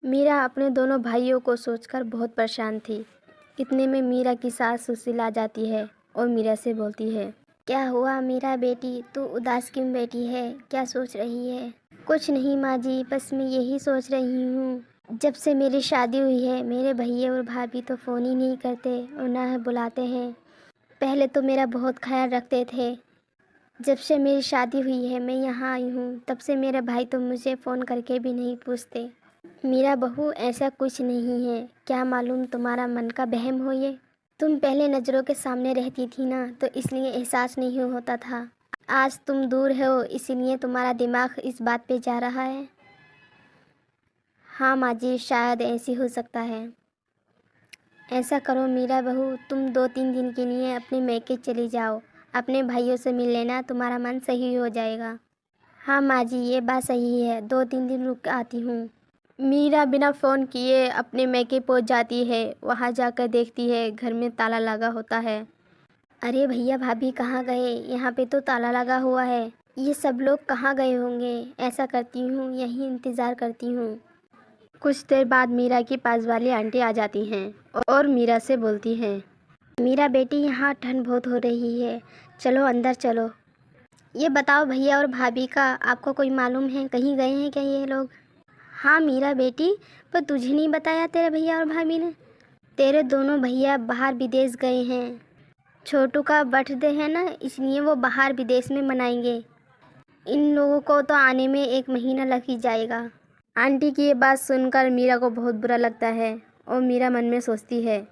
मीरा अपने दोनों भाइयों को सोचकर बहुत परेशान थी। इतने में मीरा की सास सुशीला आ जाती है और मीरा से बोलती है, क्या हुआ मीरा बेटी, तू उदास क्यों बैठी है, क्या सोच रही है? कुछ नहीं माँ जी, बस मैं यही सोच रही हूँ, जब से मेरी शादी हुई है मेरे भैया और भाभी तो फ़ोन ही नहीं करते और ना है बुलाते हैं। पहले तो मेरा बहुत ख्याल रखते थे। जब से मेरी शादी हुई है मैं यहाँ आई हूँ तब से मेरे भाई तो मुझे फ़ोन करके भी नहीं पूछते। मीरा बहू, ऐसा कुछ नहीं है, क्या मालूम तुम्हारा मन का वहम हो ये। तुम पहले नज़रों के सामने रहती थी ना, तो इसलिए एहसास नहीं होता था। आज तुम दूर हो इसीलिए तुम्हारा दिमाग इस बात पे जा रहा है। हाँ माँ जी, शायद ऐसी हो सकता है। ऐसा करो मीरा बहू, तुम 2-3 दिन के लिए अपने मैके चली जाओ, अपने भाइयों से मिल लेना, तुम्हारा मन सही हो जाएगा। हाँ माँ जी, ये बात सही है, 2-3 दिन रुक आती हूँ। मीरा बिना फ़ोन किए अपने मैके पहुंच जाती है। वहां जाकर देखती है घर में ताला लगा होता है। अरे भैया भाभी कहाँ गए? यहाँ पे तो ताला लगा हुआ है। ये सब लोग कहाँ गए होंगे? ऐसा करती हूँ यहीं इंतज़ार करती हूँ। कुछ देर बाद मीरा के पास वाली आंटी आ जाती हैं और मीरा से बोलती हैं, मीरा बेटी यहाँ ठंड बहुत हो रही है, चलो अंदर चलो। ये बताओ भैया और भाभी का आपको कोई मालूम है, कहीं गए हैं क्या ये लोग? हाँ मीरा बेटी, पर तुझे नहीं बताया तेरे भैया और भाभी ने? तेरे दोनों भैया बाहर विदेश गए हैं। छोटू का बर्थडे है ना, इसलिए वो बाहर विदेश में मनाएंगे। इन लोगों को तो आने में 1 महीना लग ही जाएगा। आंटी की ये बात सुनकर मीरा को बहुत बुरा लगता है और मीरा मन में सोचती है,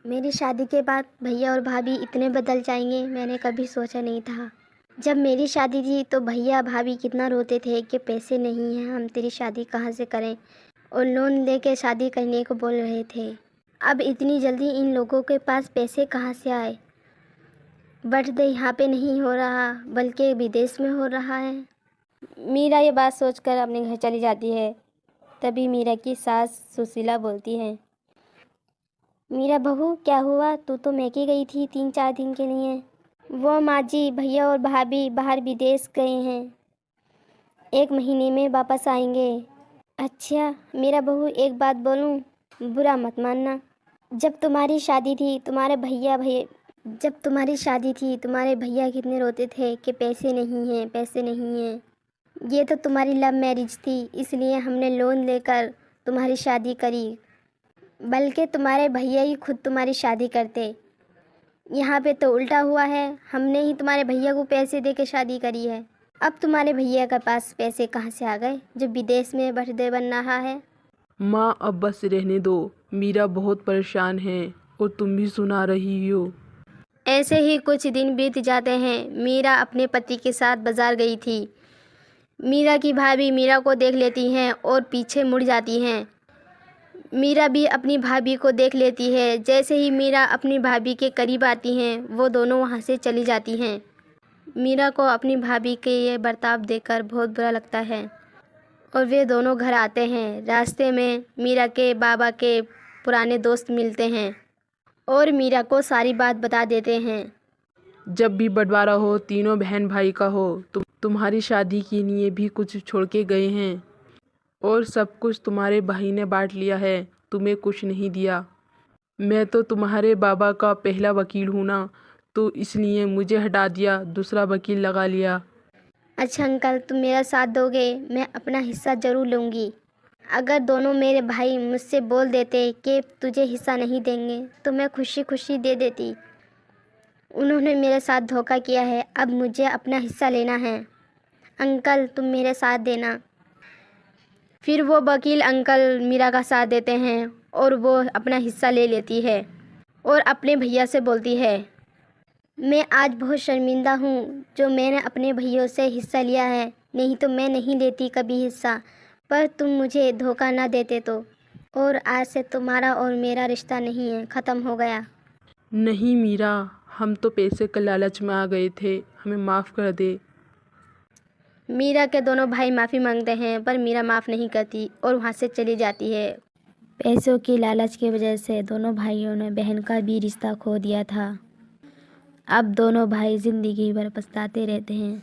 मेरी शादी के बाद भैया और भाभी इतने बदल जाएंगे, मैंने कभी सोचा नहीं था। जब मेरी शादी थी तो भैया भाभी कितना रोते थे कि पैसे नहीं हैं, हम तेरी शादी कहाँ से करें, और लोन लेके शादी करने को बोल रहे थे। अब इतनी जल्दी इन लोगों के पास पैसे कहाँ से आए? बर्थडे यहाँ पे नहीं हो रहा बल्कि विदेश में हो रहा है। मीरा ये बात सोचकर अपने घर चली जाती है। तभी मीरा की सास सुशीला बोलती है, मीरा बहू क्या हुआ, तू तो मैके गई थी 3-4 दिन के लिए। वो माँ जी, भैया और भाभी बाहर विदेश गए हैं, 1 महीने में वापस आएंगे। अच्छा मेरा बहू, एक बात बोलूं, बुरा मत मानना। जब तुम्हारी शादी थी तुम्हारे भैया कितने रोते थे कि पैसे नहीं हैं, पैसे नहीं हैं। ये तो तुम्हारी लव मैरिज थी, इसलिए हमने लोन लेकर तुम्हारी शादी करी, बल्कि तुम्हारे भैया ही खुद तुम्हारी शादी करते। यहाँ पे तो उल्टा हुआ है, हमने ही तुम्हारे भैया को पैसे दे के शादी करी है। अब तुम्हारे भैया के पास पैसे कहाँ से आ गए जो विदेश में बर्थडे बन रहा है? माँ अब बस रहने दो, मीरा बहुत परेशान है और तुम भी सुना रही हो। ऐसे ही कुछ दिन बीत जाते हैं। मीरा अपने पति के साथ बाजार गई थी। मीरा की भाभी मीरा को देख लेती हैं और पीछे मुड़ जाती हैं। मीरा भी अपनी भाभी को देख लेती है। जैसे ही मीरा अपनी भाभी के करीब आती हैं वो दोनों वहाँ से चली जाती हैं। मीरा को अपनी भाभी के ये बर्ताव देखकर बहुत बुरा लगता है और वे दोनों घर आते हैं। रास्ते में मीरा के बाबा के पुराने दोस्त मिलते हैं और मीरा को सारी बात बता देते हैं। जब भी बंटवारा हो तीनों बहन भाई का हो, तुम्हारी शादी के लिए भी कुछ छोड़ के गए हैं और सब कुछ तुम्हारे भाई ने बांट लिया है, तुम्हें कुछ नहीं दिया। मैं तो तुम्हारे बाबा का पहला वकील हूँ ना, तो इसलिए मुझे हटा दिया, दूसरा वकील लगा लिया। अच्छा अंकल, तुम मेरा साथ दोगे? मैं अपना हिस्सा ज़रूर लूँगी। अगर दोनों मेरे भाई मुझसे बोल देते कि तुझे हिस्सा नहीं देंगे तो मैं खुशी खुशी दे देती। उन्होंने मेरे साथ धोखा किया है, अब मुझे अपना हिस्सा लेना है। अंकल तुम मेरे साथ देना। फिर वो वकील अंकल मीरा का साथ देते हैं और वो अपना हिस्सा ले लेती है और अपने भैया से बोलती है, मैं आज बहुत शर्मिंदा हूँ जो मैंने अपने भैयों से हिस्सा लिया है, नहीं तो मैं नहीं लेती कभी हिस्सा, पर तुम मुझे धोखा ना देते तो। और आज से तुम्हारा और मेरा रिश्ता नहीं है, ख़त्म हो गया। नहीं मीरा, हम तो पैसे के लालच में आ गए थे, हमें माफ़ कर दे। मीरा के दोनों भाई माफ़ी मांगते हैं पर मीरा माफ़ नहीं करती और वहाँ से चली जाती है। पैसों की लालच की वजह से दोनों भाइयों ने बहन का भी रिश्ता खो दिया था। अब दोनों भाई ज़िंदगी भर पछताते रहते हैं।